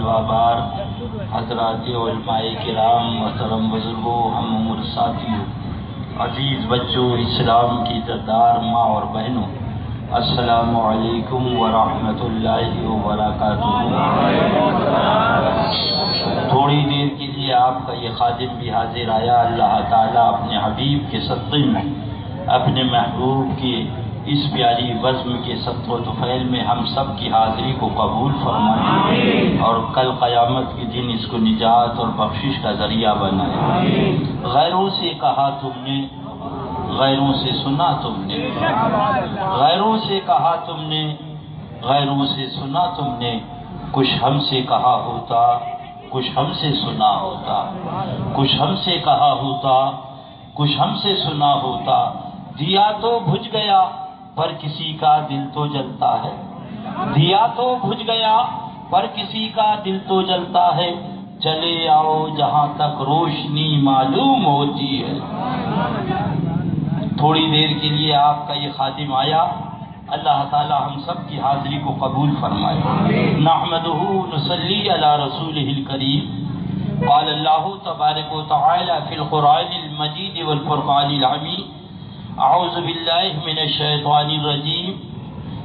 جلوہ حضرات علماء کرام، محترم بزرگوں، ہم عمر ساتھیوں، عزیز بچوں، اسلام کی دردار ماں اور بہنوں، السلام علیکم ورحمۃ اللہ وبرکاتہ۔ تھوڑی دیر کے لیے آپ کا یہ خادم بھی حاضر آیا۔ اللہ تعالیٰ اپنے حبیب کے صدقے میں، اپنے محبوب کی اس پیاری بزم کے صدق و طفیل میں ہم سب کی حاضری کو قبول فرمائے اور کل قیامت کے دن اس کو نجات اور بخشش کا ذریعہ بنائے۔ غیروں سے کہا تم نے، غیروں سے سنا تم نے، غیروں سے کہا تم نے، غیروں سے سنا تم نے، کچھ ہم سے کہا ہوتا، کچھ ہم سے سنا ہوتا، کچھ ہم سے کہا ہوتا، کچھ ہم سے سنا ہوتا۔ دیا تو بجھ گیا پر کسی کا دل تو جلتا ہے، دیا تو بجھ گیا پر کسی کا دل تو جلتا ہے، چلے آؤ جہاں تک روشنی معلوم ہوتی ہے۔ تھوڑی دیر کے لیے آپ کا یہ خادم آیا۔ اللہ تعالی ہم سب کی حاضری کو قبول فرمائے۔ نحمدہ نصلی علی رسولہ الکریم۔ قال اللہ تبارک و تعالی فی القرآن المجید والفرقان الحمید، اعوذ باللہ من الشیطان الرجیم،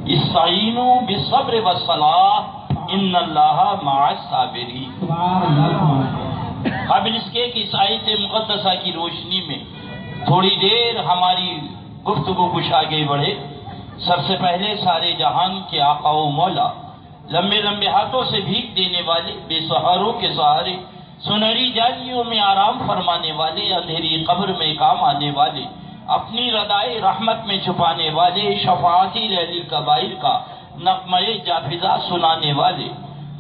استعینوا بالصبر والصلاۃ ان اللہ مع الصابرین۔ قابل اس کے کہ اس آیت مقدسہ کی روشنی میں تھوڑی دیر ہماری گفتگو کچھ آگے بڑھے۔ سب سے پہلے سارے جہان کے آقا و مولا، لمبے لمبے ہاتھوں سے بھیک دینے والے، بے سہاروں کے سہارے، سنہری جالیوں میں آرام فرمانے والے، اندھیری قبر میں کام آنے والے، اپنی ردائے رحمت میں چھپانے والے، شفاعتی لیل الکبائر کا نغمہ جافزہ سنانے والے،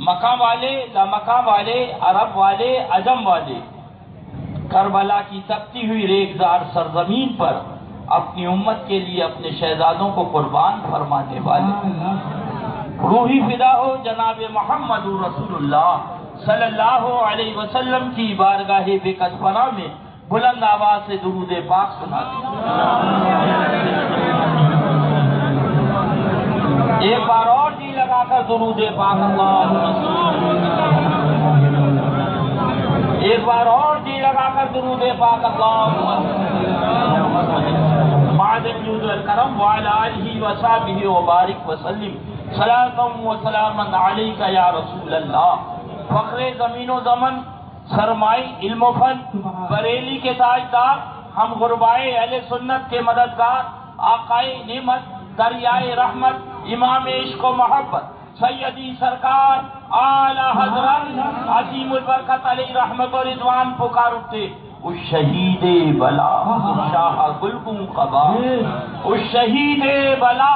مقام والے، لامقام والے، عرب والے، عجم والے، کربلا کی تپتی ہوئی ریگزار سرزمین پر اپنی امت کے لیے اپنے شہزادوں کو قربان فرمانے والے، روحی فدا ہو جناب محمد رسول اللہ صلی اللہ علیہ وسلم کی بارگاہ بکت پناہ میں بلند آواز سے درود پاک سنا دیں۔ ایک بار اور جی لگا کر درود پاک ایک بار اور جی لگا کر درود پاک معدن جود الکرم وعلی آلہ وصحبہ وبارک وسلم صلاۃ و سلام علیک یا رسول اللہ۔ فخر زمین و زمن، سرمائی علم و فن، بریلی کے تاجدار، ہم غربائے اہل سنت کے مددگار، آقائے نعمت، دریائے رحمت، امام عشق و محبت، سیدی سرکار اعلی حضرت عظیم البرکت علیہ رحمت و رضوان پکار اٹھتے، اس شہید بلا شاہ گلگوں قبا، اس شہید بلا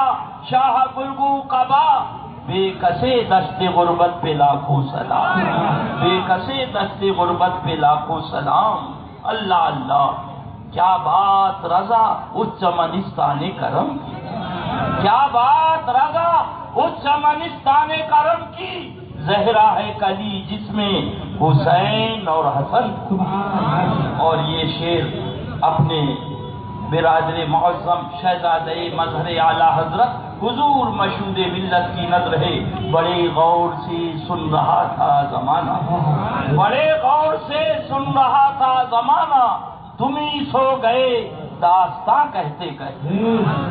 شاہ گلگوں قبا، بے کسے دست غربت پہ لاکھوں سلام، بے کسے دست غربت پہ لاکھوں سلام۔ اللہ اللہ، کیا بات رضا اس چمنستان کرم کی، کیا بات رضا اس چمنستان کرم کی، زہرا ہے کلی جس میں حسین اور حسن۔ اور یہ شعر اپنے برادر معظم شہزادہ مظہر اعلی حضرت حضور مشہود ملت کی نظر ہے، بڑے غور سے سن رہا تھا زمانہ، بڑے غور سے سن رہا تھا زمانہ، تم ہی سو گئے داستاں کہتے کہتے۔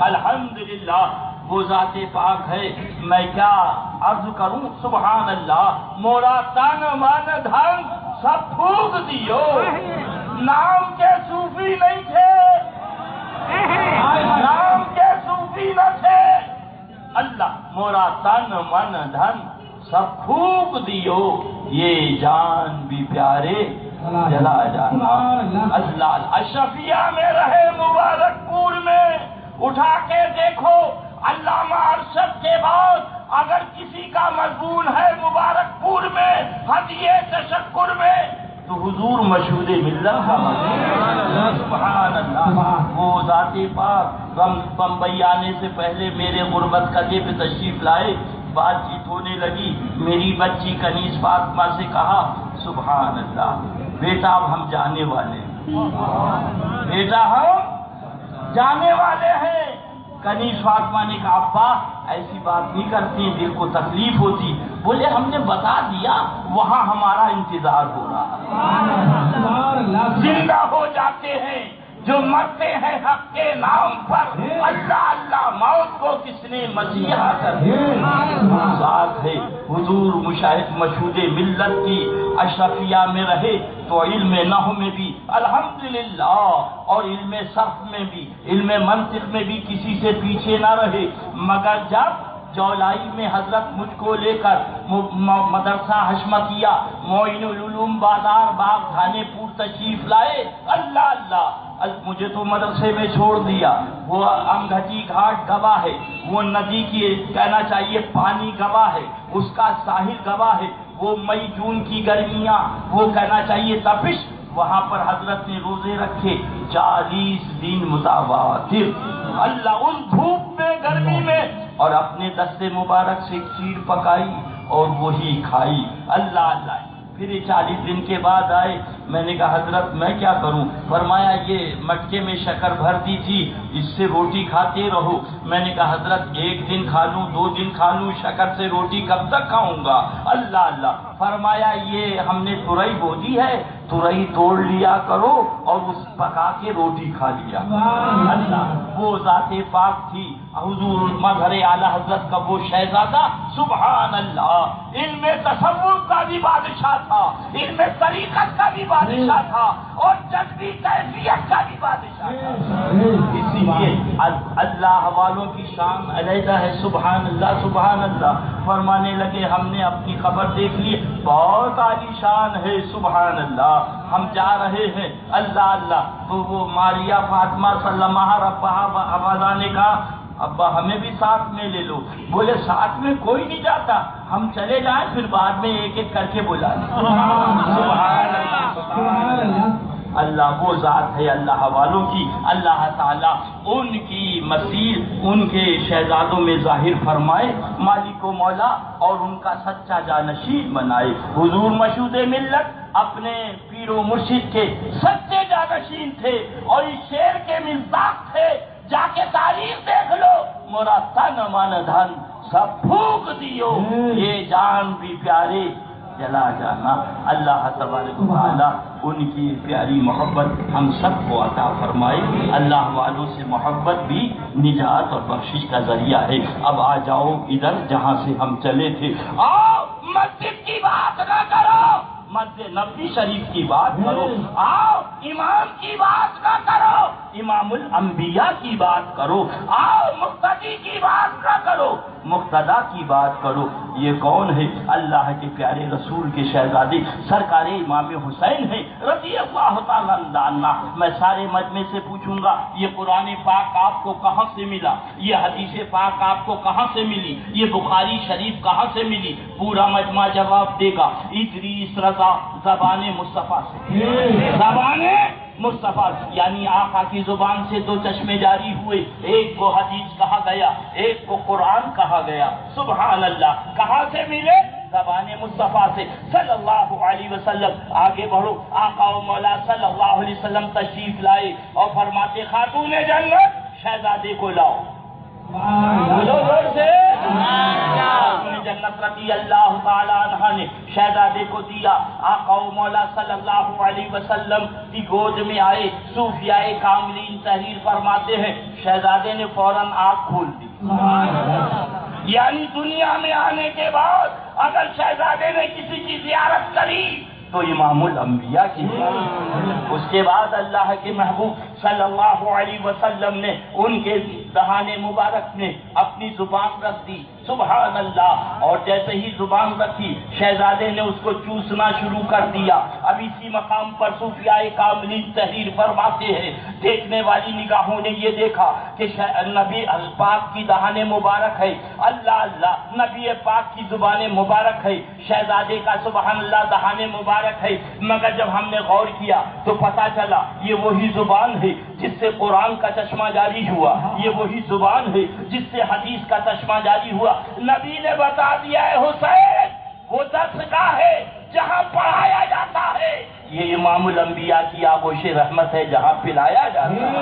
الحمدللہ، وہ ذات پاک ہے، میں کیا عرض کروں، سبحان اللہ۔ مولا تن من دھن سب پھونک دیو، نام کے صوفی نہیں تھے، نام کے صوفی نہ تھے، اللہ مولا تن من دھن سب پھونک دیو، یہ جان بھی پیارے جلا جانا۔ اللہ اشرفیہ میں رہے مبارک پور میں، اٹھا کے دیکھو علامہ ارشد کے بعد اگر کسی کا مضمون ہے مبارک پور میں ہدیہ تشکر میں تو حضور مشہود ملت کا مضمون۔ سبحان اللہ، وہ ذات پاک بمبئی آنے سے پہلے میرے غربت قدے پہ تشریف لائے، بات چیت ہونے لگی، میری بچی کنیز فاطمہ سے کہا سبحان اللہ بیٹا اب ہم جانے والے ہیں، بیٹا ہم جانے والے ہیں، کنیز فاطمہ نے کہا ابا ایسی بات نہیں کرتی، دل کو تکلیف ہوتی. بولے ہم نے بتا دیا، وہاں ہمارا انتظار ہو رہا. زندہ ہو جاتے ہیں جو مرتے ہیں حق کے نام پر. اللہ اللہ موت کو کس نے مسیحا کر ساتھ ہے. حضور مشہود ملت کی اشرفیہ میں رہے تو علم نحو میں بھی الحمدللہ، اور علم صرف میں بھی، علم منطق میں بھی کسی سے پیچھے نہ رہے. مگر جب جولائی میں حضرت مجھ کو لے کر مدرسہ حشمتیہ معین العلوم بازار باغ تھانے پور تشریف لائے، اللہ اللہ مجھے تو مدرسے میں چھوڑ دیا. وہ امگھٹی گھاٹ گواہ ہے، وہ ندی کی کہنا چاہیے پانی گواہ ہے، اس کا ساحل گواہ ہے، وہ مئی جون کی گرمیاں، وہ کہنا چاہیے تپش. وہاں پر حضرت نے روزے رکھے 40 دن متواتر. اللہ ان دھوپ میں گرمی میں، اور اپنے دست مبارک سے کھیر پکائی اور وہی کھائی. اللہ اللہ. پھر 40 دن کے بعد آئے. میں نے کہا حضرت میں کیا کروں؟ فرمایا یہ مٹکے میں شکر بھر دی تھی، اس سے روٹی کھاتے رہو. میں نے کہا حضرت 1 دن کھا لوں 2 دن کھا لوں، شکر سے روٹی کب تک کھاؤں گا؟ اللہ اللہ. فرمایا یہ ہم نے ترئی بو دی ہے، ترئی توڑ لیا کرو اور اس پکا کے روٹی کھا لیا. اللہ وہ ذات پاک تھی، حضور مظہر اعلی حضرت کا وہ شہزادہ. سبحان اللہ. علم تصوف کا بھی بادشاہ تھا، علم طریقت کا بھی بادشاہ تھا، اور جذبی کیفیت کا بھی بادشاہ تھا. اسی لیے اللہ والوں کی شان علیحدہ ہے. سبحان اللہ سبحان اللہ. فرمانے لگے ہم نے اپنی خبر دیکھ لی، بہت عالی شان ہے. سبحان اللہ. ہم جا رہے ہیں. اللہ اللہ. تو وہ ماریہ فاطمہ سلمہ ربہا نے کہا ابا ہمیں بھی ساتھ میں لے لو. بولے ساتھ میں کوئی نہیں جاتا، ہم چلے جائیں پھر بعد میں ایک ایک کر کے بلا لیں. سبحان اللہ. اللہ وہ ذات ہے اللہ والوں کی. اللہ تعالیٰ ان کی مسیر ان کے شہزادوں میں ظاہر فرمائے، مالک و مولا، اور ان کا سچا جانشین بنائے. حضور مشہود ملت اپنے پیر و مرشد کے سچے جانشین تھے، اور اس شعر کے مصداق تھے. جا کے تاریخ دیکھ لو، مورا تن من دھن سب پھونک دیو، یہ جان بھی پیارے جلا جانا. اللہ تبارک و تعالیٰ ان کی پیاری محبت ہم سب کو عطا فرمائے. اللہ والوں سے محبت بھی نجات اور بخشش کا ذریعہ ہے. اب آ جاؤ ادھر جہاں سے ہم چلے تھے. آؤ مسجد کی بات نہ کرو، مسجد نبوی شریف کی بات کرو. آؤ امام کی بات نہ کرو، امام الانبیاء کی بات کرو. آؤ مقتدی کی بات نہ کرو، مقتدا کی بات کرو. یہ کون ہے؟ اللہ کے پیارے رسول کے شہزادے سرکار امام حسین ہیں رضی اللہ تعالیٰ عنہ. میں سارے مجمع سے پوچھوں گا یہ قرآن پاک آپ کو کہاں سے ملا، یہ حدیث پاک آپ کو کہاں سے ملی، یہ بخاری شریف کہاں سے ملی؟ پورا مجمع جواب دے گا ادریس رضا زبان مصطفیٰ سے. زبان مصطفیٰ یعنی آقا کی زبان سے 2 چشمے جاری ہوئے، ایک کو حدیث کہا گیا، ایک کو قرآن کہا گیا. سبحان اللہ. کہاں سے ملے؟ زبان مصطفیٰ سے صلی اللہ علیہ وسلم. آگے بڑھو. آقا و مولا صلی اللہ علیہ وسلم تشریف لائے اور فرماتے خاتون جنت شہزادے کو لاؤ. زور سے جنت رضی اللہ تعالیٰ عنہ نے شہزادے کو دیا. آقا و مولا صلی اللہ علیہ وسلم کی گود میں آئے. صوفیاء کاملین تحریر فرماتے ہیں شہزادے نے فوراً آنکھ کھول دی. یعنی دنیا میں آنے کے بعد اگر شہزادے نے کسی کی زیارت کری تو امام الانبیاء کی. اس کے بعد اللہ کے محبوب صلی اللہ علیہ وسلم نے ان کے دہان مبارک میں اپنی زبان رکھ دی. سبحان اللہ. اور جیسے ہی زبان رکھی شہزادے نے اس کو چوسنا شروع کر دیا. اب اسی مقام پر صوفیاء کاملین تحریر فرماتے ہیں دیکھنے والی نگاہوں نے یہ دیکھا کہ نبی پاک کی دہان مبارک ہے. اللہ اللہ. نبی پاک کی زبان مبارک ہے، شہزادے کا سبحان اللہ دہان مبارک ہے. مگر جب ہم نے غور کیا تو پتا چلا یہ وہی زبان ہے جس سے قرآن کا چشمہ جاری ہوا، یہ وہی زبان ہے جس سے حدیث کا چشمہ جاری ہوا. نبی نے بتا دیا ہے حسین وہ درسگاہ ہے جہاں پڑھایا جاتا ہے، یہ امام الانبیاء کی آغوش رحمت ہے جہاں پلایا جاتا ہے۔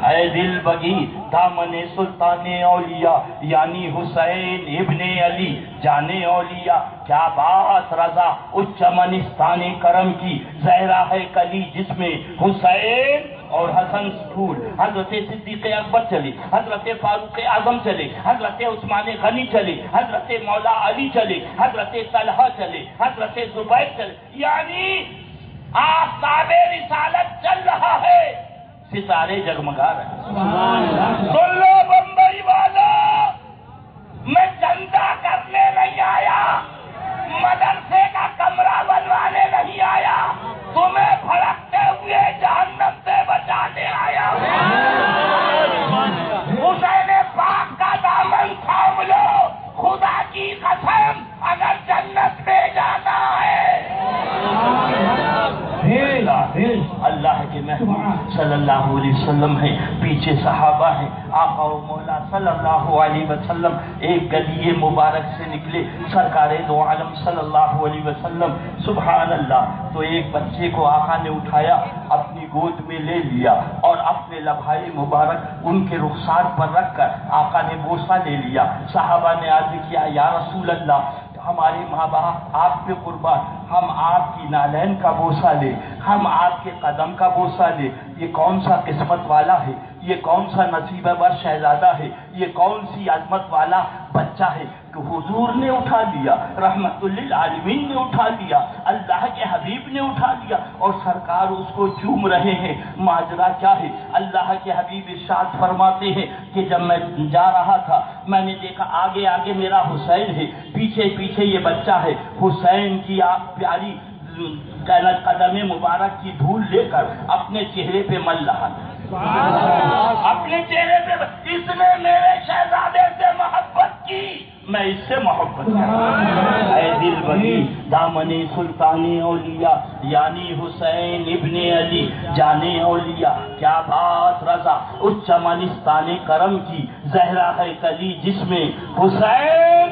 اے دل بگی دامن سلطان اولیاء یعنی حسین ابن علی جانے اولیاء، کیا بات رضا اس چمنستان کرم کی، زہرا ہے کلی جس میں حسین اور حسن پھول۔ حضرت صدیق اکبر چلے، حضرت فاروق اعظم چلے، حضرت عثمان غنی چلے، حضرت مولا علی چلے، حضرت طلحہ چلے، حضرت زبیر چلے، یعنی آفتاب رسالت چل رہا ہے، ستارے جگمگا رہے ہیں۔ سن لو بمبئی والا، میں چندہ کرنے نہیں آیا، مدرسے کا کمرہ بنوانے نہیں آیا، تمہیں بھڑکتے ہوئے جہنم سے بچانے آیا۔ حسین پاک کا دامن تھام لو، خدا کی قسم اگر جنت میں جانا ہے۔ اللہ کے محبوب صلی اللہ علیہ وسلم ہے، پیچھے صحابہ ہیں، آقا و مولا صلی اللہ علیہ وسلم ایک گلی مبارک سے نکلے، سرکار دو عالم صلی اللہ علیہ وسلم سبحان اللہ، تو ایک بچے کو آقا نے اٹھایا، اپنی گود میں لے لیا اور اپنے لبھائے مبارک ان کے رخسار پر رکھ کر آقا نے بوسہ لے لیا۔ صحابہ نے عرض کیا یا رسول اللہ، ہمارے ماں باپ آپ پہ قربان، ہم آپ کی نالین کا بوسہ لے، ہم آپ کے قدم کا بوسہ لے، یہ کون سا قسمت والا ہے، یہ کون سا نصیب بر شہزادہ ہے، یہ کون سی عظمت والا بچہ ہے کہ حضور نے اٹھا لیا، رحمت للعالمین نے اٹھا لیا، اللہ کے حبیب نے اٹھا لیا اور سرکار اس کو چوم رہے ہیں۔ ماجرا کیا ہے؟ اللہ کے حبیب ارشاد فرماتے ہیں کہ جب میں جا رہا تھا میں نے دیکھا آگے آگے میرا حسین ہے، پیچھے پیچھے یہ بچہ ہے، حسین کی پیاری قدم مبارک کی دھول لے کر اپنے چہرے پہ مل رہا تھا، اپنے چہرے پہ، اس نے میرے شہزادے سے محبت کی، میں اس سے محبت کرتا۔ اے دل بگی دامن سلطان اولیاء یعنی حسین ابن علی جانے اولیاء، کیا بات رضا اس چمنستان کرم کی، زہرا ہے کلی جس میں حسین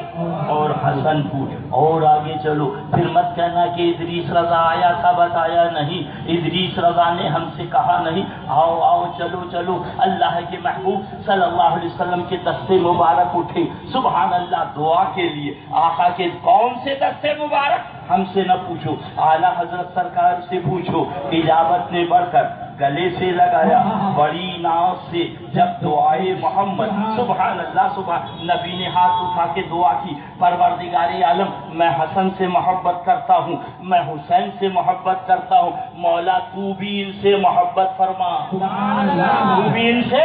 اور حسن پھول۔ اور آگے چلو، پھر مت کہنا کہ ادریس رضا آیا تھا بتایا نہیں، ادریس رضا نے ہم سے کہا نہیں، آؤ آؤ چلو چلو، اللہ کے محبوب صلی اللہ علیہ وسلم کے دستے مبارک اٹھے، سبحان اللہ، دعا کے لیے۔ آقا کے کون سے دستے مبارک ہم سے نہ پوچھو، اعلیٰ حضرت سرکار سے پوچھو، اجابت نے بڑھ کر گلے سے لگایا، بڑی ناز سے جب دعائے محمد، سبحان اللہ سبحان، نبی نے ہاتھ اٹھا کے دعا کی، پروردگار عالم میں حسن سے محبت کرتا ہوں، میں حسین سے محبت کرتا ہوں، مولا تو بھی ان سے محبت فرما، تو بھی ان سے،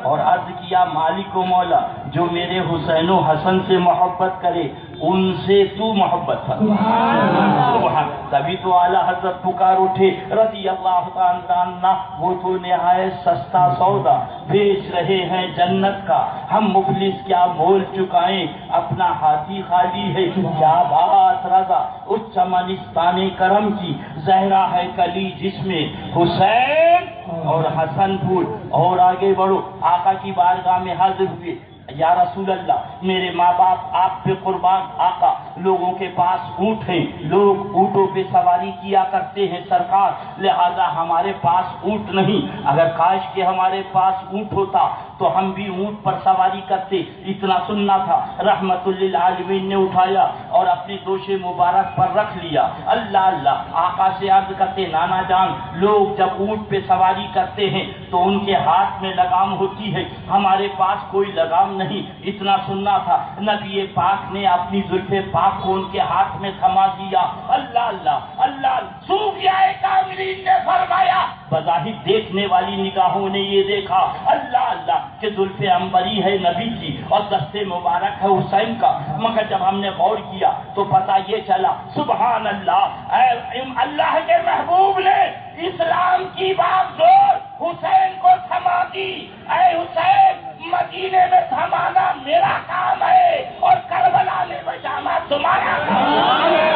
اور عرض کیا مالک و مولا جو میرے حسین و حسن سے محبت کرے ان سے تو محبت فرما۔ تبھی تو اعلیٰ حضرت پکار اٹھے رضی اللہ تعالیٰ، وہ تو نہایت سستا سودا بیچ رہے ہیں جنت کا، ہم مفلس کیا مول چکائیں، اپنا ہاتھی خالی ہے، کیا بات رضا اس چمنستان کرم کی، زہرا ہے کلی جس میں حسین اور حسن پھول۔ اور آگے بڑھو، آقا کی بارگاہ میں حاضر ہوئے، یا رسول اللہ میرے ماں باپ آپ پہ قربان، آقا لوگوں کے پاس اونٹ ہیں، لوگ اونٹوں پہ سواری کیا کرتے ہیں سرکار، لہذا ہمارے پاس اونٹ نہیں، اگر کاش کہ ہمارے پاس اونٹ ہوتا تو ہم بھی اونٹ پر سواری کرتے، اتنا سننا تھا۔ رحمت للعالمین نے اٹھایا اور اپنے دوش مبارک پر رکھ لیا۔ اللہ اللہ، آقا سے عرض کرتے نانا جان، لوگ جب اونٹ پہ سواری کرتے ہیں تو ان کے ہاتھ میں لگام ہوتی ہے، ہمارے پاس کوئی لگام نہیں، اتنا سننا تھا۔ نبی پاک نے اپنی زلف پاک کو ان کے ہاتھ میں تھما دیا۔ اللہ اللہ اللہ، صوفیاء کاملین نے فرمایا، بظاہر دیکھنے والی نگاہوں نے یہ دیکھا، اللہ اللہ کہ زلف عنبری ہے نبی کی اور دستے مبارک ہے حسین کا، مگر جب ہم نے غور کیا تو پتہ یہ چلا، سبحان اللہ، اللہ کے محبوب نے اسلام کی بات زور حسین کو تھما دی۔ اے حسین، مدینے میں تھمانا میرا کام ہے اور کربلا میں بچانا تمہارا کام ہے۔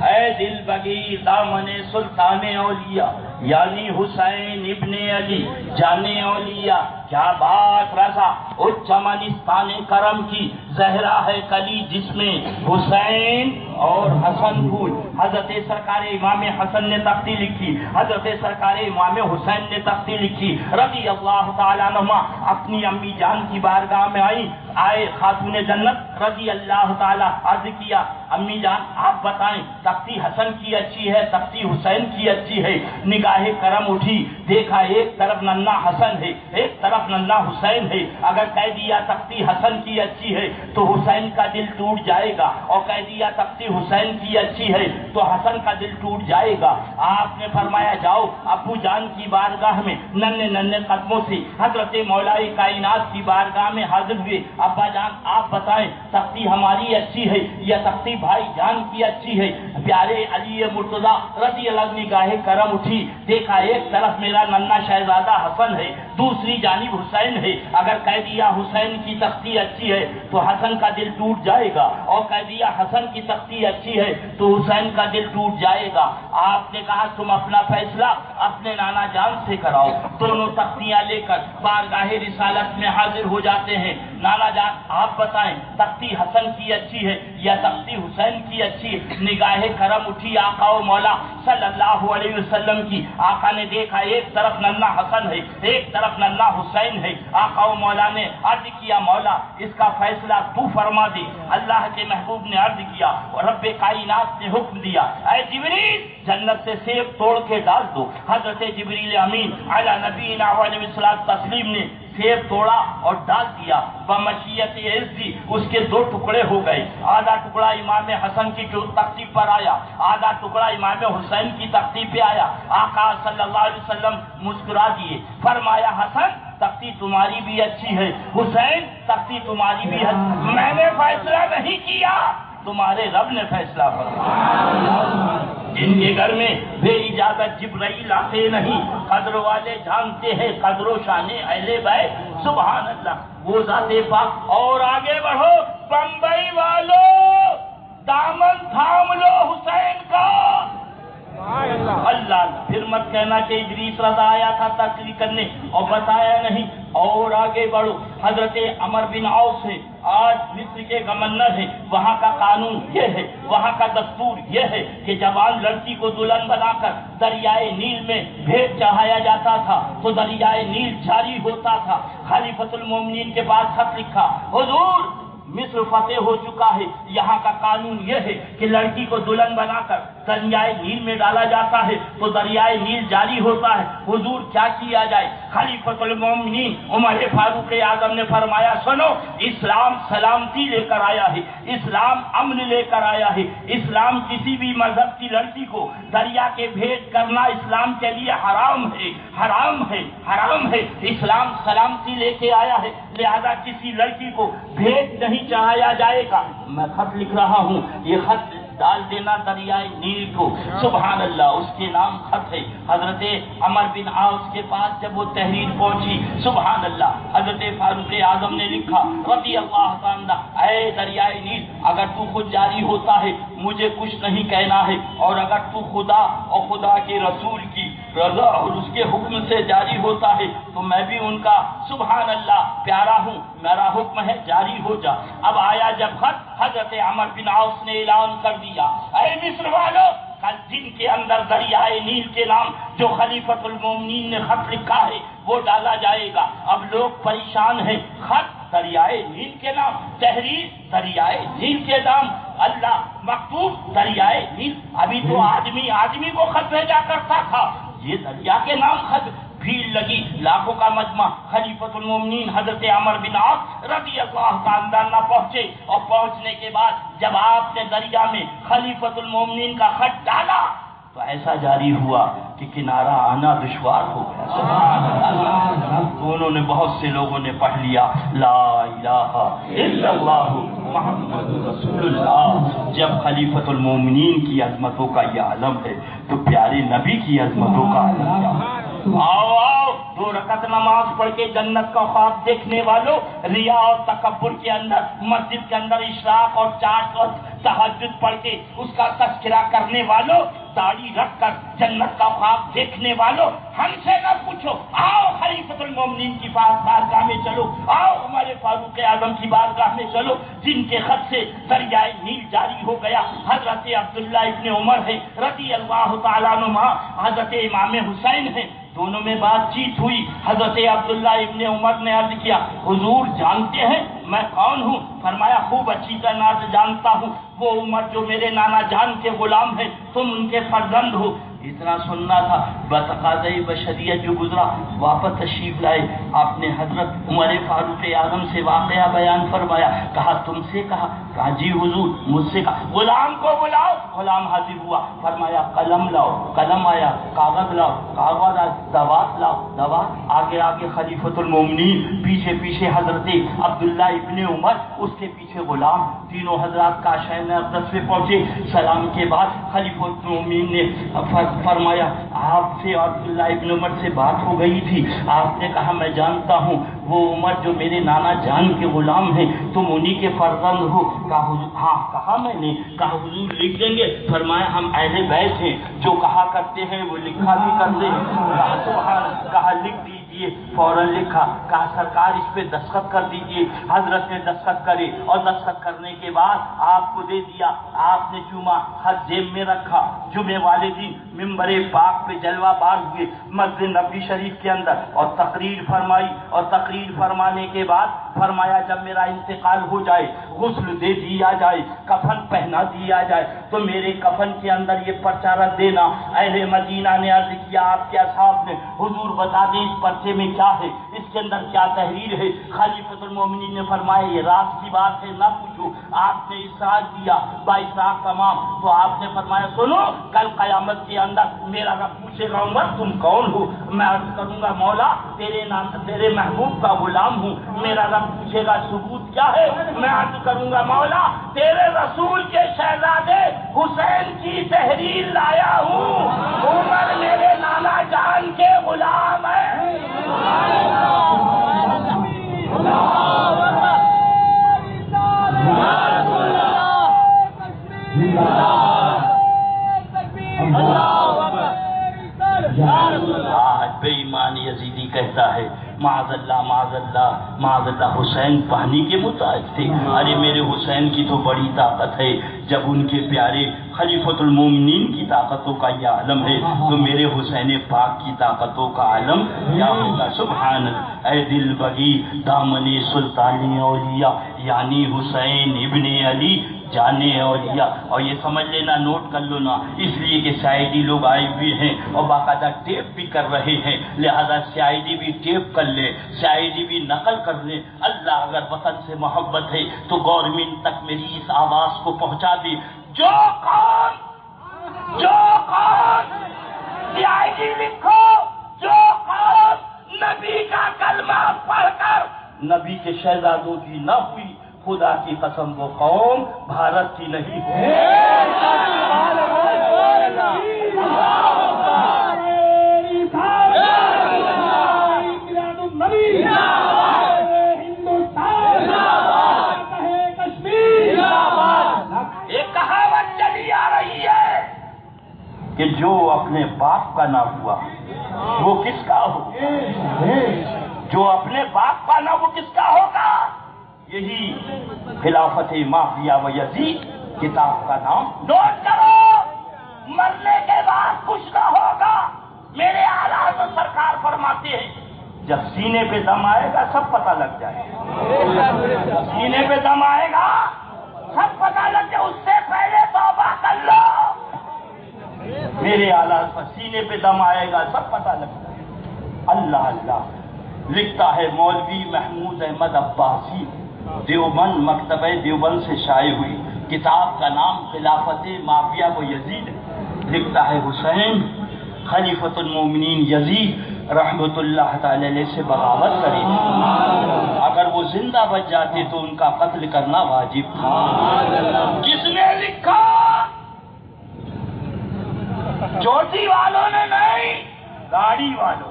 اے دل لگی دامن سلطان اولیاء یعنی حسین ابن علی جانے اولیاء. کیا بات رضا اس چمنستان کرم کی زہرا ہے کلی جس میں حسین اور حسن پھول. حضرت سرکار امام حسن نے تختی لکھی, حضرت سرکار امام حسین نے تختی لکھی رضی اللہ تعالیٰ عنہما. اپنی امی جان کی بارگاہ میں آئے خاتون جنت رضی اللہ تعالیٰ, عرض کیا امی جان آپ بتائیں تختی حسن کی اچھی ہے تختی حسین کی اچھی ہے؟ نگاہ کرم اٹھی, دیکھا ایک طرف ننھا حسن ہے ایک طرف ننھا حسین ہے. اگر کہہ دیا تختی حسن کی اچھی ہے تو حسین کا دل ٹوٹ جائے گا, اور کہہ دیا تختی حسین کی اچھی ہے تو حسن کا دل ٹوٹ جائے گا. آپ نے فرمایا جاؤ ابو جان کی بارگاہ میں ننھے ننھے قدموں سے حضرت مولا کائنات کی بارگاہ میں حاضر ہوئے. ابا جان آپ بتائیں تختی ہماری اچھی ہے یا تختی بھائی جان کی اچھی ہے؟ پیارے علی مرتضیٰ رضی اللہ عنہ نگاہ کرم اٹھی, دیکھا ایک طرف میرا ننھا شہزادہ حسن ہے دوسری جانب حسین ہے. اگر کہہ دیا حسین کی تختی اچھی ہے تو حسن کا دل ٹوٹ جائے گا, اور کہہ دیا حسن کی تختی اچھی ہے تو حسین کا دل ٹوٹ جائے گا. آپ نے کہا تم اپنا فیصلہ اپنے نانا جان سے کراؤ. دونوں تختیاں لے کر بارگاہ رسالت میں حاضر ہو جاتے ہیں. نانا جان آپ بتائیں تختی حسن کی اچھی ہے یا تختی حسین کی اچھی ہے؟ نگاہ کرم اٹھی آقا و مولا صلی اللہ علیہ وسلم کی. آقا نے دیکھا ایک طرف ننھا حسن ہے ایک طرف ننھا حسین ہے. آقا و مولا نے عرض کیا مولا اس کا فیصلہ تو فرما دے. اللہ کے محبوب نے عرض کیا اور رب کائنات نے حکم دیا اے جبریل جنت سے سیب توڑ کے ڈال دو. حضرت جبریل امین علی نبینا علیہ الصلوۃ والتسلیم نے سیب توڑا اور ڈال دیا. بمشیت عزی اس کے دو ٹکڑے ہو گئے. آدھا ٹکڑا امام حسن کی تختی پر آیا, آدھا ٹکڑا امام حسین کی تختی پہ آیا. آقا صلی اللہ علیہ وسلم مسکرا دیے, فرمایا حسن تختی تمہاری بھی اچھی ہے, حسین تختی تمہاری بھی اچھی. میں نے فیصلہ نہیں کیا, تمہارے رب نے فیصلہ فرمایا. جن کے گھر میں بے اجازت جبرائیل آتے نہیں, قدر والے جانتے ہیں قدر و شان اہل بیت. سبحان اللہ, وہ ذات پاک. اور آگے بڑھو بمبئی والو, دامن تھام لو حسین کا. اللہ پھر مت کہنا کہ ادریس رضا آیا تھا تقریر کرنے اور بتایا نہیں. اور آگے بڑھو, حضرت عمر بن عوف ہے آج مصر کے گورنر ہے. وہاں کا قانون یہ ہے, وہاں کا دستور یہ ہے کہ جوان لڑکی کو دلہن بنا کر دریائے نیل میں بھیٹ چڑھایا جاتا تھا تو دریائے نیل جاری ہوتا تھا. خلیفۃ المومنین کے پاس خط لکھا, حضور مصر فتح ہو چکا ہے, یہاں کا قانون یہ ہے کہ لڑکی کو دلہن بنا کر دریائے نیل میں ڈالا جاتا ہے تو دریائے نیل جاری ہوتا ہے. حضور کیا کیا جائے؟ خلیفۃ المومنین عمر فاروق اعظم نے فرمایا سنو, اسلام سلامتی لے کر آیا ہے, اسلام امن لے کر آیا ہے. اسلام کسی بھی مذہب کی لڑکی کو دریا کے بھیٹ کرنا اسلام کے لیے حرام ہے, حرام ہے, حرام ہے. اسلام سلامتی لے کے آیا ہے, لہذا کسی لڑکی کو بھیٹ نہیں چڑھایا جائے گا. میں خط لکھ رہا ہوں, یہ خط ڈال دینا دریائے نیل کو. سبحان اللہ, اس کے نام خط ہے. حضرت عمر بن عاص کے پاس جب وہ تحریر پہنچی, سبحان اللہ, حضرت فاروق اعظم نے لکھا رضی اللہ عنہ, اے دریائے نیل اگر تو خود جاری ہوتا ہے مجھے کچھ نہیں کہنا ہے, اور اگر تو خدا اور خدا کے رسول کی رضا اور اس کے حکم سے جاری ہوتا ہے تو میں بھی ان کا سبحان اللہ پیارا ہوں, میرا حکم ہے جاری ہو جا. اب آیا جب خط, حضرت عمر بن عاص نے اعلان کر دیا, اے مصر والو کل دن کے اندر دریائے نیل کے نام جو خلیفۃ المومنین نے خط لکھا ہے وہ ڈالا جائے گا. اب لوگ پریشان ہیں, خط دریائے نیل کے نام, تحریر دریائے نیل کے نام, اللہ مکتوب دریائے نیل. ابھی تو آدمی کو خط بھیجا کرتا تھا, یہ دریا کے نام خط. بھیڑ لگی, لاکھوں کا مجمع. خلیفۃ المومنین حضرت عمر بن عاص رضی اللہ تعالی عنہ پہنچے, اور پہنچنے کے بعد جب آپ نے دریا میں خلیفۃ المومنین کا خط ڈالا تو ایسا جاری ہوا کہ کنارہ آنا دشوار ہو گیا. سبحان اللہ, دونوں نے بہت سے لوگوں نے پڑھ لیا لا الہ الا اللہ محمد رسول اللہ. جب خلیفۃ المومنین کی عظمتوں کا یہ عالم ہے تو پیارے نبی کی عظمتوں کا عالم کیا ہے؟ آؤ آؤ, 2 رکعت نماز پڑھ کے جنت کا خواب دیکھنے والوں, ریا اور تکبر کے اندر مسجد کے اندر اشراق اور چاٹ اور تہجد پڑھ کے اس کا تذکرہ کرنے والوں, داڑھی رکھ کر جنت کا خواب دیکھنے والوں ہم سے نہ پوچھو، آؤ خلیفۃ المومنین کی بارگاہ میں چلو، آؤ ہمارے فاروق اعظم کی بارگاہ میں چلو، جن کے خط سے دریائے نیل جاری ہو گیا۔ حضرت عبداللہ ابن عمر ہے رضی اللہ تعالیٰ عنہما، حضرت امام حسین ہیں، دونوں میں بات چیت ہوئی۔ حضرت عبداللہ ابن عمر نے عرض کیا، حضور جانتے ہیں میں کون ہوں؟ فرمایا خوب اچھی طرح جانتا ہوں، وہ عمر جو میرے نانا جان کے غلام ہیں، تم ان کے فرزند ہو۔ اتنا سننا تھا، بتقاضۂ بشریت جو گزرا واپس تشریف لائے۔ آپ نے حضرت عمر فاروق اعظم سے واقعہ بیان فرمایا، کہا تم سے کہا جی حضور مجھ سے کہا، غلام کو بلاؤ۔ غلام حاضر ہوا، فرمایا قلم لاؤ، قلم آیا، کاغذ لاؤ، کاغذ آیا، دوات لاؤ، دوات۔ آگے آگے خلیفۃ المومنین، پیچھے پیچھے حضرت عبداللہ ابن عمر، اس کے پیچھے غلام، تینوں حضرات کاشان اقدس پہ پہنچے۔ سلام کے بعد خلیفۃ المومنین نے فرمایا آپ سے عبداللہ ابن عمر سے بات ہو گئی تھی، آپ نے کہا میں جانتا ہوں وہ عمر جو میرے نانا جان کے غلام ہیں تم انہی کے فرزند ہو۔ کہا حضور ہاں، کہا میں نے، کہا حضور لکھ دیں گے؟ فرمایا ہم اہل بیت ہیں، جو کہا کرتے ہیں وہ لکھا بھی کرتے ہیں۔ کہا سبحان، کہا لکھ دیجئے، فوراً لکھا۔ کہا سرکار اس پہ دستخط کر دیجئے۔ حضرت نے دستخط کرے اور دستخط کرنے کے بعد آپ کو دے دیا، آپ نے چوما، خط جیب میں رکھا۔ جمعے والے دن ممبر پاک پہ جلوہ بار ہوئے مسجد نبوی شریف کے اندر اور تقریر فرمائی، اور تقریر فرمانے کے بعد فرمایا جب میرا انتقال ہو جائے، غسل دے دیا جائے، کفن پہنا دیا جائے تو میرے کفن کے اندر یہ پرچہ رکھ دینا۔ اہل مدینہ نے عرض کیا آپ کے اصحاب نے، حضور بتا دیں اس پرچے میں کیا ہے، اس کے اندر کیا تحریر ہے؟ خلیفۃ المومنین نے فرمایا یہ راز کی بات ہے نہ پوچھو۔ آپ نے اسرار دیا، با اسرار تمام، تو آپ نے فرمایا سنو کل قیامت کے اندر میرا رب پوچھے گا عمر تم کون ہو؟ میں عرض کروں گا مولا تیرے محبوب کا غلام ہوں۔ میرا رب پوچھے گا ثبوت کیا ہے؟ میں عرض کروں گا مولا تیرے رسول کے شہزادے حسین کی تحریر لایا ہوں، عمر میرے نانا جان کے غلام ہے۔ بے ایمان یزیدی کہتا ہے معاذ اللہ معاذ اللہ معاذ اللہ، حسین پانی کے متعلق تھے۔ ارے میرے حسین کی تو بڑی طاقت ہے، جب ان کے پیارے خلیفۃ المومنین کی طاقتوں کا یہ عالم ہے تو میرے حسین پاک کی طاقتوں کا عالم کیا ہوگا؟ سبحان اللہ۔ اے دل بگی دامن سلطان اولیاء یعنی حسین ابن علی جانے اولیاء۔ اور یہ سمجھ لینا، نوٹ کر لو نا، اس لیے کہ سی آئی ڈی لوگ آئے ہوئے ہیں اور باقاعدہ ٹیپ بھی کر رہے ہیں، لہذا سی آئی ڈی بھی ٹیپ کر لے، سی آئی ڈی بھی نقل کر لے۔ اللہ اگر وطن سے محبت ہے تو گورنمنٹ تک میری اس آواز کو پہنچا دے۔ جو کون سی آئی ڈی لکھو، جو کون نبی کا کلمہ پڑھ کر نبی کے شہزادوں کی نہ ہوئی، خدا کی قسم وہ قوم بھارت کی نہیں ہے۔ ایک کہاوت چلی آ رہی ہے کہ جو اپنے باپ کا نہ ہوا وہ کس کا ہو، جو اپنے باپ کا نہ وہ کس کا ہوگا؟ یہی خلافت معاویہ و یزید کتاب کا نام نوٹ کرو۔ مرنے کے بعد کچھ نہ ہوگا۔ میرے اعلیٰ حضرت سرکار فرماتے ہیں جب سینے پہ دم آئے گا سب پتہ لگ جائے گا، سینے پہ دم آئے گا سب پتہ لگ جائے، اس سے پہلے توبہ کر لو۔ میرے اعلیٰ سینے پہ دم آئے گا سب پتہ لگ جائے گا۔ اللہ اللہ لکھتا ہے مولوی محمود احمد عباسی، دیوبند، مکتبہ دیوبند سے شائع ہوئی، کتاب کا نام خلافت معاویہ و یزید۔ لکھتا ہے حسین خلیفۃ المومنین یزید رحمت اللہ تعالی علیہ سے بغاوت کری، اگر وہ زندہ بچ جاتے تو ان کا قتل کرنا واجب تھا۔ کس نے لکھا؟ چوٹی والوں نے نہیں، داڑھی والوں۔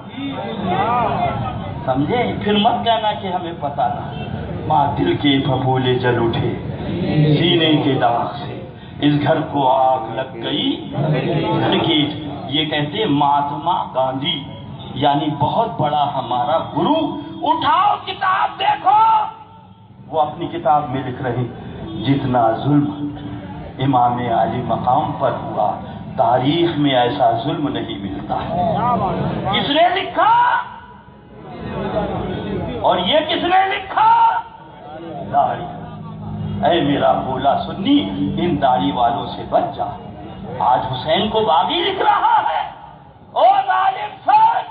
سمجھے؟ پھر مت کہنا کہ ہمیں پتہ نہ۔ ماں دل کے پھپھولے جل اٹھے سینے کے داغ سے، اس گھر کو آگ لگ گئی گھر کی. یہ کہتے مہاتما گاندھی یعنی بہت بڑا ہمارا گرو. اٹھاؤ کتاب دیکھو، وہ اپنی کتاب میں لکھ رہے جتنا ظلم امام عالی مقام پر ہوا تاریخ میں ایسا ظلم نہیں ملتا ہے. کس نے لکھا؟ اور یہ کس نے لکھا؟ داڑھی. اے میرا بولا سنی، ان داڑھی والوں سے بچ جا. آج حسین کو باغی لکھ رہا ہے. او ظالم سن،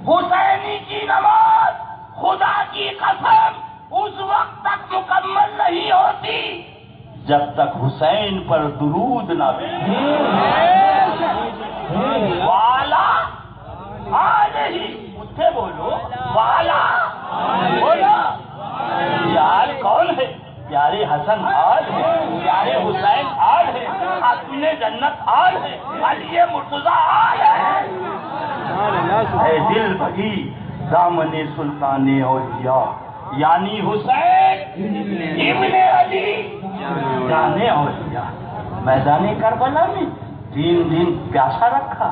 حسینی کی نماز خدا کی قسم اس وقت تک مکمل نہیں ہوتی جب تک حسین پر درود نہ والا آلہ. اٹھے بولو والا بولو. یار کون ہے؟ پیارے حسن آل ہے، پیارے حسین آل ہے، خاتون جنت آل ہے، علی مرتضیٰ آل ہے. اے دل بھگی دامن سلطان اولیاء یعنی حسین ابن علی جانے اولیاء میدان کربلا میں 3 دن پیاسا رکھا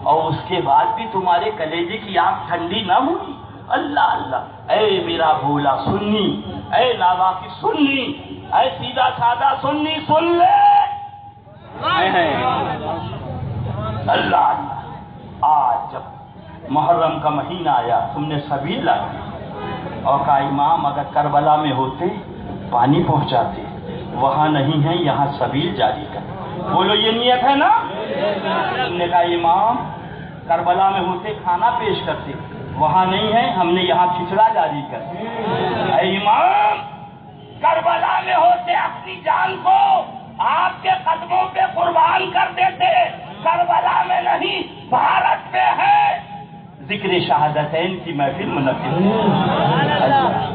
اور اس کے بعد بھی تمہارے کلیجے کی آنکھ ٹھنڈی نہ ہوئی. اللہ اللہ. اے میرا بھولا سنی، اے لاوا کی سنی، اے سیدھا سادہ سنی سن لے. اللہ اللہ. آج جب محرم کا مہینہ آیا تم نے سبیل لائی اور کہا امام اگر کربلا میں ہوتے پانی پہنچاتے، وہاں نہیں ہے یہاں سبیل جاری کر. بولو یہ نیت ہے نا؟ تم نے کہا امام کربلا میں ہوتے کھانا پیش کرتے، وہاں نہیں ہے ہم نے یہاں کھچڑا جاری کر. اے امام کربلا میں ہوتے اپنی جان کو آپ کے قدموں پہ قربان کر دیتے، کربلا میں نہیں بھارت میں ہے. ذکر شہادتین کی محفل منعقد.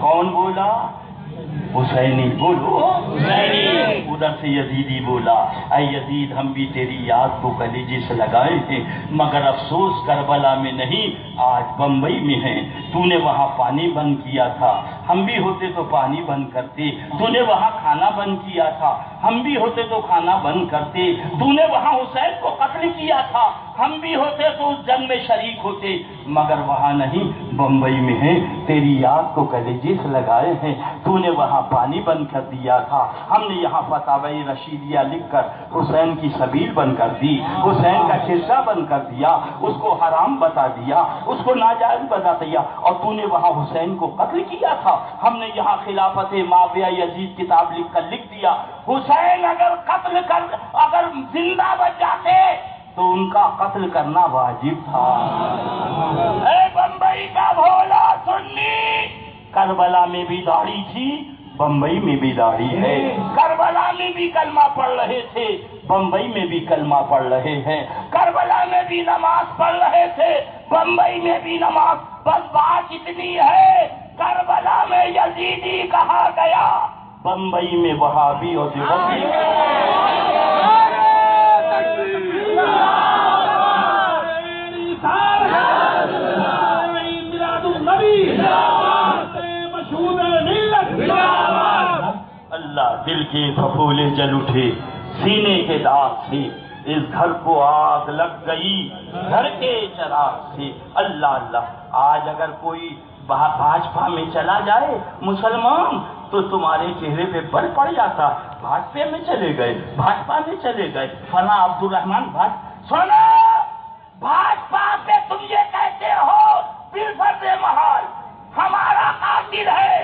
کون بولا؟ حسینی. بولو حسینی. ادھر سے یزیدی بولا اے یزید ہم بھی تیری یاد کو کلیجے سے لگائے ہیں مگر افسوس کربلا میں نہیں آج بمبئی میں ہیں. تو نے وہاں پانی بند کیا تھا، ہم بھی ہوتے تو پانی بند کرتے. تو نے وہاں کھانا بند کیا تھا، ہم بھی ہوتے تو کھانا بند کرتے. تو نے وہاں حسین کو قتل کیا تھا، ہم بھی ہوتے تو اس جنگ میں شریک ہوتے مگر وہاں نہیں بمبئی میں ہیں. تیری یاد کو کلیجے سے لگائے ہیں. تو نے وہاں پانی بند کر دیا تھا، ہم نے یہاں فتاوی رشیدیہ لکھ کر حسین کی سبیل بند کر دی، حسین کا قصہ بند کر دیا، اس کو حرام بتا دیا، اس کو ناجائز بتا دیا. اور تو نے وہاں حسین کو قتل کیا تھا، ہم نے یہاں خلافت معاویہ یزید کتاب لکھ دیا. حسین اگر زندہ بچ جاتے تو ان کا قتل کرنا واجب تھا. اے بمبئی کا بھولا سنی، کربلا میں بھی داڑھی تھی، بمبئی میں بھی داڑھی ہے. کربلا میں بھی کلمہ پڑھ رہے تھے، بمبئی میں بھی کلمہ پڑھ رہے ہیں. کربلا میں بھی نماز پڑھ رہے تھے، بمبئی میں بھی نماز. بس بات اتنی ہے کربلا میں یزیدی کہا گیا، بمبئی میں وہابی اور دیوبندی. اللہ دل کے پھپھولے جل اٹھے سینے کے داغ سے، اس گھر کو آگ لگ گئی گھر کے چراغ سے. اللہ اللہ. آج اگر کوئی بھاجپا میں چلا جائے مسلمان تو تمہارے چہرے پہ بل پڑ جاتا، بھاجپا میں چلے گئے، بھاجپا میں چلے گئے فلاں عبد الرحمان سنو بھاجپا سے تم یہ کہتے ہو بالفرض محال ہمارا قاتل ہے.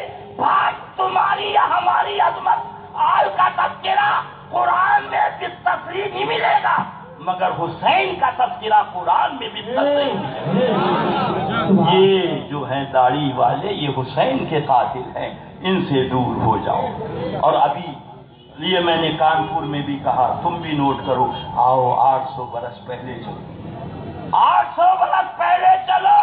تمہاری یا ہماری عظمت آل کا تذکرہ قرآن میں بالتصریح نہیں ملے گا مگر حسین کا تذکرہ قرآن میں بالتصریح ملے گا. یہ جو ہیں داڑھی والے یہ حسین کے قاتل ہیں، ان سے دور ہو جاؤ. اور ابھی یہ میں نے کانپور میں بھی کہا، تم بھی نوٹ کرو. آؤ 800 برس پہلے چلو، 800 برس پہلے چلو.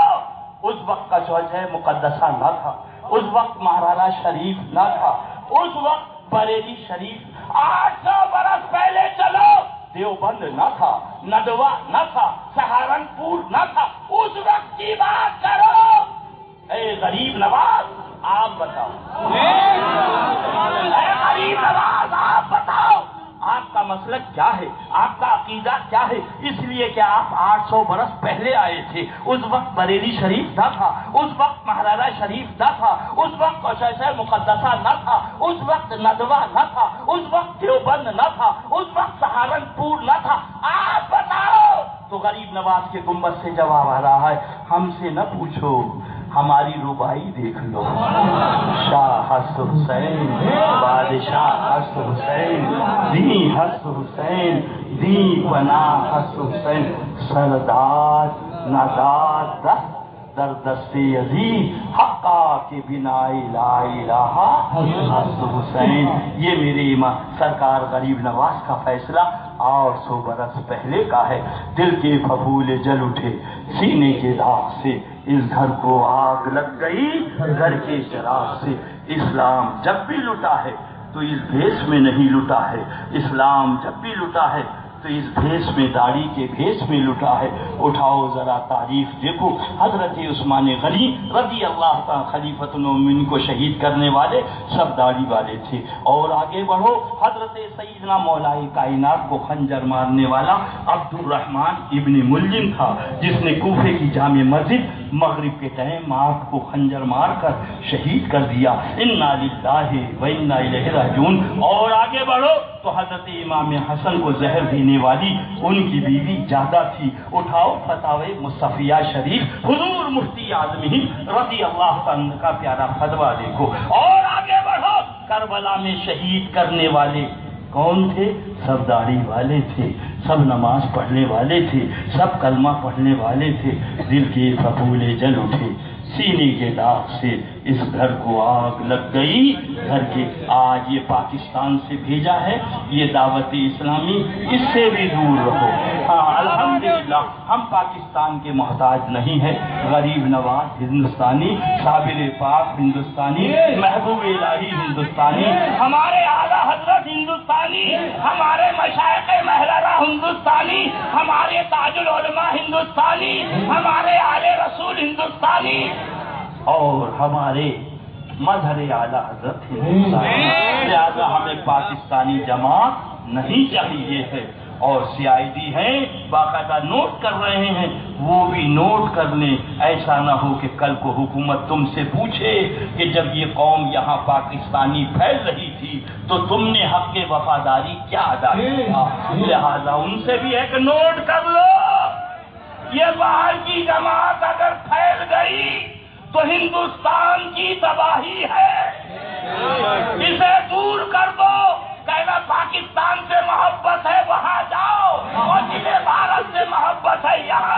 اس وقت کا جو ہے مقدسہ نہ تھا، اس وقت مہاراجہ شریف نہ تھا، اس وقت بریلی شریف. 800 برس پہلے چلو، دیوبند نہ تھا، ندوہ نہ تھا، سہارنپور نہ تھا. اس وقت کی بات کرو. اے غریب نواز آپ بتاؤ، اے غریب نواز آپ بتاؤ مسلک کیا ہے، آپ کا عقیدہ کیا ہے، اس لیے کہ آپ 800 برس پہلے آئے تھے، اس وقت بریلی شریف نہ تھا، اس وقت مہاراجہ شریف نہ تھا، اس وقت کوشش مقدسہ نہ تھا، اس وقت ندوہ نہ تھا، اس وقت دیوبند نہ تھا، اس وقت سہارنپور نہ تھا، آپ بتاؤ۔ تو غریب نواز کے گنبد سے جواب آ رہا ہے، ہم سے نہ پوچھو، ہماری ربائی دیکھ لو، شاہ حسن حسین، بادشاہ حسن حسین، دی حسن حسین، دی بنا حسن حسین، سردار نداد در دست عزیز حقا کے بنا لا الہ حسن حسین۔ یہ میرے امام سرکار غریب نواز کا فیصلہ 800 برس پہلے کا ہے۔ دل کے پھپھولے جل اٹھے سینے کے داغ سے، اس گھر کو آگ لگ گئی گھر کے چراغ سے۔ اسلام جب بھی لٹا ہے تو اس بھیس میں نہیں لٹا ہے، اسلام جب بھی لٹا ہے تو اس بھیس میں، داڑھی کے بھیس میں لٹا ہے۔ اٹھاؤ ذرا تعریف دیکھو، حضرت عثمان غنی رضی اللہ تعالیٰ خلیفۃ المؤمنین کو شہید کرنے والے سب داڑھی والے تھے۔ اور آگے بڑھو، حضرت سیدنا مولا کائنات کو خنجر مارنے والا عبد الرحمن ابن ملجم تھا، جس نے کوفے کی جامع مسجد مغرب کے ٹائم آپ کو خنجر مار کر شہید کر دیا۔ انا للہ و انا الیہ راجعون۔ اور آگے بڑھو تو حضرت امام حسن کو زہر دینے والی ان کی بیوی جادہ تھی۔ اٹھاؤ فتاوی مصطفیہ شریف حضور مفتی اعظم ہند رضی اللہ عنہ کا پیارا فتویٰ دیکھو۔ اور آگے بڑھو، کربلا میں شہید کرنے والے کون تھے؟ سب داڑھی والے تھے، سب نماز پڑھنے والے تھے، سب کلمہ پڑھنے والے تھے۔ دل کے پھپھولے جل اٹھے سینے کے داغ سے، اس گھر کو آگ لگ گئی گھر کے۔ آج یہ پاکستان سے بھیجا ہے یہ دعوت اسلامی، اس سے بھی دور رہو۔ ہاں الحمدللہ ہم پاکستان کے محتاج نہیں ہیں، غریب نواز ہندوستانی، صابر پاک ہندوستانی، محبوب الہی ہندوستانی، ہمارے اعلیٰ حضرت ہندوستانی، ہمارے مشائخ محررہ ہندوستانی، ہمارے تاج العلماء ہندوستانی، ہمارے آل رسول ہندوستانی، اور ہمارے مظہر اعلیٰ حضرت ہندوستانی۔ لہذا ہمیں پاکستانی جماعت نہیں چاہیے ہے۔ اور CID ہیں باقاعدہ نوٹ کر رہے ہیں، وہ بھی نوٹ کر لیں، ایسا نہ ہو کہ کل کو حکومت تم سے پوچھے کہ جب یہ قوم یہاں پاکستانی پھیل رہی تھی تو تم نے حق وفاداری کیا ادا کیا۔ لہذا ان سے بھی ایک نوٹ کر لو، یہ باہر کی جماعت اگر پھیل گئی تو ہندوستان کی تباہی ہے، اسے دور کر دو۔ کہنا پاکستان سے محبت ہے وہاں جاؤ، اور جنہیں بھارت سے محبت ہے یہاں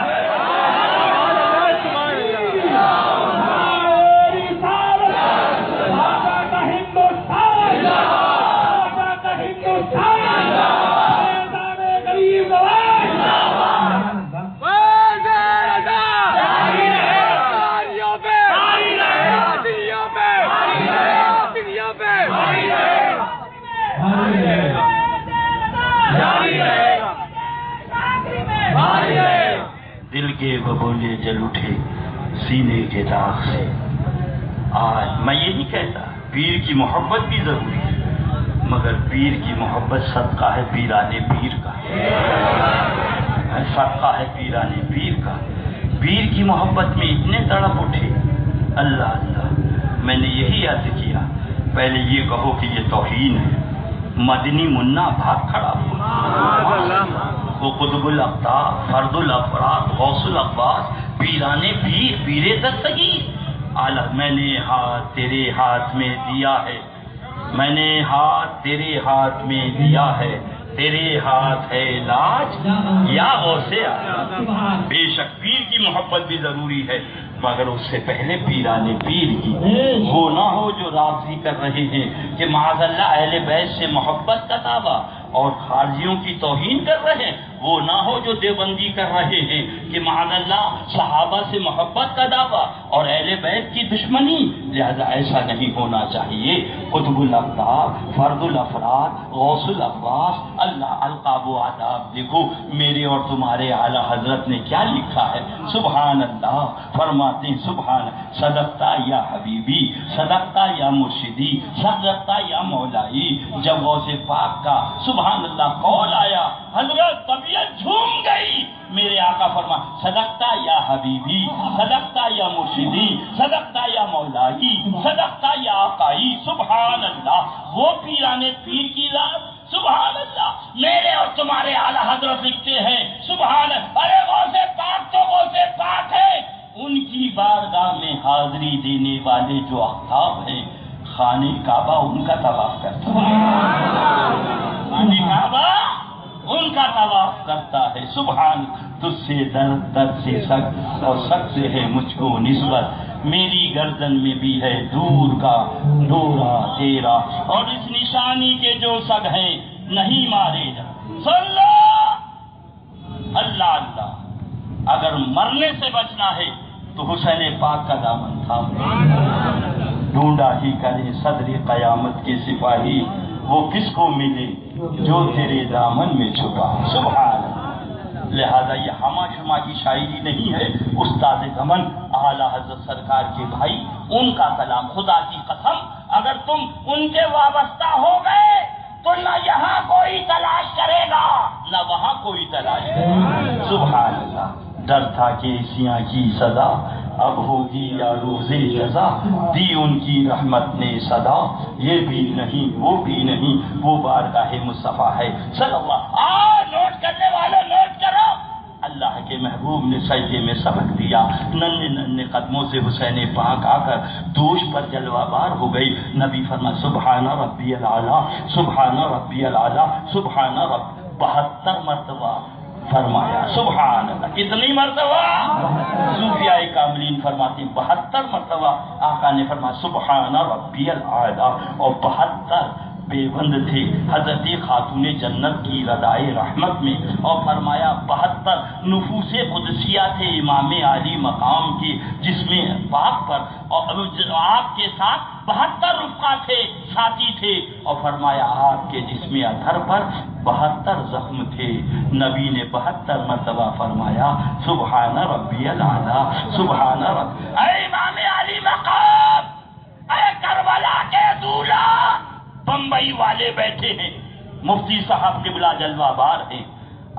دل کے ببولے جل اٹھے سینے کے داغ سے۔ آج میں یہ نہیں کہتا پیر کی محبت بھی ضروری ہے، مگر پیر کی محبت صدقہ ہے پیرانے پیر کا، صدقہ ہے پیرانے پیر کا۔ پیر کی محبت میں اتنے تڑپ اٹھے، اللہ اللہ، میں نے یہی عرض کیا، پہلے یہ کہو کہ یہ توہین ہے، مدنی منا بھاگ کھڑا ہوا، وہ قطب الاقطاب، فرد الافراد، غوث الاقواس، پیرانے پیر، پیرے دستگیر عالم۔ میں نے ہاتھ تیرے ہاتھ میں دیا ہے، میں نے ہاتھ تیرے ہاتھ میں دیا ہے، تیرے ہاتھ ہے علاج یا غوث اعظم۔ بے شک پیر کی محبت بھی ضروری ہے، مگر اس سے پہلے پیرانے پیر کی۔ وہ نہ ہو جو راضی کر رہے ہیں کہ معاذ اللہ اہل بیت سے محبت کا دعویٰ اور خارجیوں کی توہین کر رہے ہیں، وہ نہ ہو جو دیوبندی کر رہے ہیں کہ معاذ اللہ صحابہ سے محبت کا دعویٰ اور اہل بیت کی دشمنی۔ لہذا ایسا نہیں ہونا چاہیے۔ قطب الاقطاب، فرد الافراد، غوث الاقواس، اللہ القاب و آداب دیکھو میرے اور تمہارے اعلیٰ حضرت نے کیا لکھا ہے۔ سبحان اللہ فرماتے ہیں، سبحان صدقتا یا حبیبی، صدقتا یا مرشدی، صدقتا یا مولائی۔ جب غوث پاک کا سبحان سبحان اللہ قول آیا، حضرت طبیعت جھوم گئی، میرے آقا فرما صدقتا یا حبیبی، صدقتا یا مرشدی، صدقتا یا مولائی، صدقتا یا آقائی، سبحان اللہ۔ وہ پیرانے پیر کی ذات، سبحان اللہ، میرے اور تمہارے اعلیٰ حضرت لکھتے ہیں سبحان اللہ، ارے غوث پاک تو غوث پاک ہے، ان کی بارگاہ میں حاضری دینے والے جو احباب ہیں، خانہ کعبہ ان کا طواف کرتا ہے، خانہ کعبہ ان کا طواف کرتا ہے، سبحان۔ تجھ سے درد سے سخت اور سخت سے ہے مجھ کو نسبت، میری گردن میں بھی ہے دور کا ڈورا تیرا، اور اس نشانی کے جو سگ ہیں نہیں مارے جا، صلی اللہ اللہ۔ اگر مرنے سے بچنا ہے تو حسین پاک کا دامن تھام ڈھونڈا ہی کرے صدر قیامت کے سپاہی، وہ کس کو ملے جو تیرے دامن میں چھپا، سبحان اللہ۔ لہذا یہ ہما شما کی شاعری نہیں ہے، استاد زمن اعلیٰ حضرت سرکار کے بھائی ان کا کلام، خدا کی قسم اگر تم ان کے وابستہ ہو گئے تو نہ یہاں کوئی تلاش کرے گا نہ وہاں کوئی تلاش کرے گا، سبحان اللہ۔ ڈر تھا کہ سیاں کی سزا اب ہوگی یا روزے جزا، دی ان کی رحمت نے صدا، یہ بھی نہیں وہ بھی نہیں، وہ بارگاہ مصطفیٰ ہے صلی اللہ۔ نوٹ کرنے والوں نوٹ کرو، اللہ کے محبوب نے سجدے میں سبق دیا، ننھے ننھے قدموں سے حسین پاک آ کر دوش پر جلوہ بار ہو گئی، نبی فرما سبحان ربی العالی، سبحان ربی العالی، سبحان رب، 72 مرتبہ فرمایا، سبحان اللہ۔ کتنی مرتبہ؟ صوفیاء کاملین فرماتے 72 مرتبہ آقا نے فرمایا سبحان ربی العالی، اور 72 بے بند تھے حضرت خاتون جنت کی ردائے رحمت میں، اور فرمایا 72 نفوس قدسیہ تھے امام عالی مقام کے جسم پاک پر، اور آپ کے ساتھ 72 رفقا تھے، ساتھی تھے، اور فرمایا آپ کے جسم اطہر پر 72 زخم تھے، نبی نے 72 مرتبہ فرمایا سبحان ربی العالی، سبحان رب۔ اے امام عالی مقام، اے کربلا کے دولہ، بمبئی والے بیٹھے ہیں، مفتی صاحب قبلہ جلوہ بار ہیں،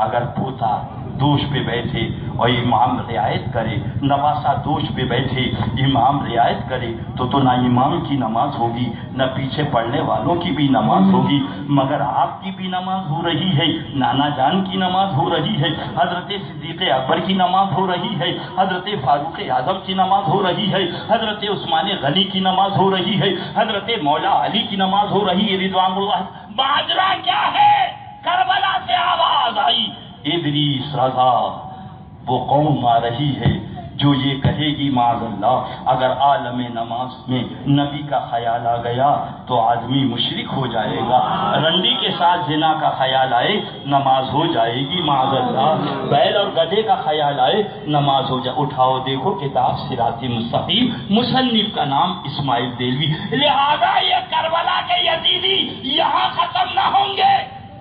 اگر پوتا دوش پہ بیٹھے اور امام رعایت کرے، نواسا دوش پہ بیٹھے امام رعایت کرے تو نہ امام کی نماز ہوگی نہ پیچھے پڑھنے والوں کی بھی نماز ہوگی، مگر آپ کی بھی نماز ہو رہی ہے، نانا جان کی نماز ہو رہی ہے، حضرت صدیق اکبر کی نماز ہو رہی ہے، حضرت فاروق اعظم کی نماز ہو رہی ہے، حضرت عثمان غنی کی نماز ہو رہی ہے، حضرت مولا علی کی نماز ہو رہی ہے رضوان اللہ۔ ماجرا کیا ہے؟ کربلا سے آواز آئی ادریس رضا، وہ قوم آ رہی ہے جو یہ کہے گی معاذ اللہ اگر عالم نماز میں نبی کا خیال آ گیا تو آدمی مشرک ہو جائے گا، رنڈی کے ساتھ زنا کا خیال آئے نماز ہو جائے گی معاذ اللہ، بیل اور گدھے کا خیال آئے نماز ہو جائے۔ اٹھاؤ دیکھو کتاب صراط مستقیم، مصنف کا نام اسماعیل دہلوی۔ لہذا یہ کربلا کے یزیدی یہاں ختم نہ ہوں گے،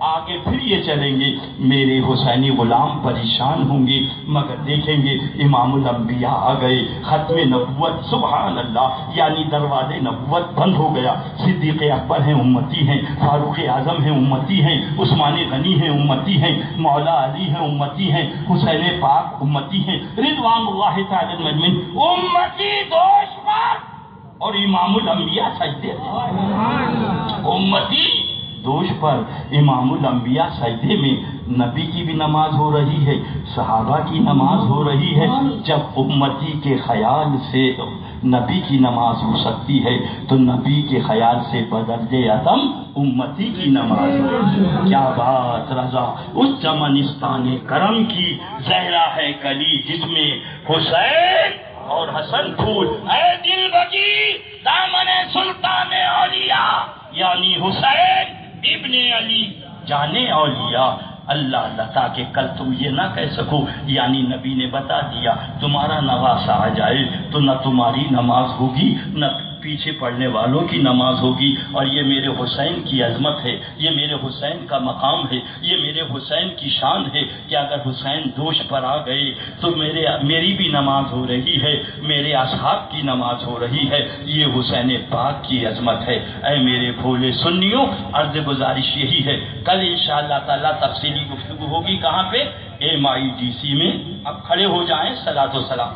آگے پھر یہ چلیں گے، میرے حسینی غلام پریشان ہوں گے، مگر دیکھیں گے امام الانبیاء آ گئے، ختم نبوت، سبحان اللہ، یعنی دروازے نبوت بند ہو گیا، صدیق اکبر ہیں امتی ہیں، فاروق اعظم ہیں امتی ہیں، عثمان غنی ہیں امتی ہیں، مولا علی ہیں امتی ہیں، حسین پاک امتی ہیں رضوان اللہ تعالی مجمعین، امتی دوش پر، اور امام الانبیاء سجدے امتی دوش پر، امام الانبیاء سجدے میں، نبی کی بھی نماز ہو رہی ہے، صحابہ کی نماز ہو رہی ہے۔ جب امتی کے خیال سے نبی کی نماز ہو سکتی ہے تو نبی کے خیال سے بدرجہ عدم امتی کی نماز ہو۔ کیا بات رضا، اس چمنستان کرم کی زہرا ہے کلی جس میں حسین اور حسن پھول، اے دل بگی دامن سلطان اولیاء، یعنی حسین ابن علی جانے اولیاء، اللہ اللہ، تاکہ کل تم یہ نہ کہہ سکو، یعنی نبی نے بتا دیا تمہارا نواسا آ جائے تو نہ تمہاری نماز ہوگی نہ پیچھے پڑھنے والوں کی نماز ہوگی، اور یہ میرے حسین کی عظمت ہے، یہ میرے حسین کا مقام ہے، یہ میرے حسین کی شان ہے کہ اگر حسین دوش پر آ گئے تو میری بھی نماز ہو رہی ہے، میرے اصحاب کی نماز ہو رہی ہے، یہ حسین پاک کی عظمت ہے۔ اے میرے بھولے سنیوں، عرض گزارش یہی ہے، کل انشاءاللہ تعالی تفصیلی گفتگو ہوگی کہاں پہ؟ MIDC میں۔ اب کھڑے ہو جائیں، صلاۃ و سلام۔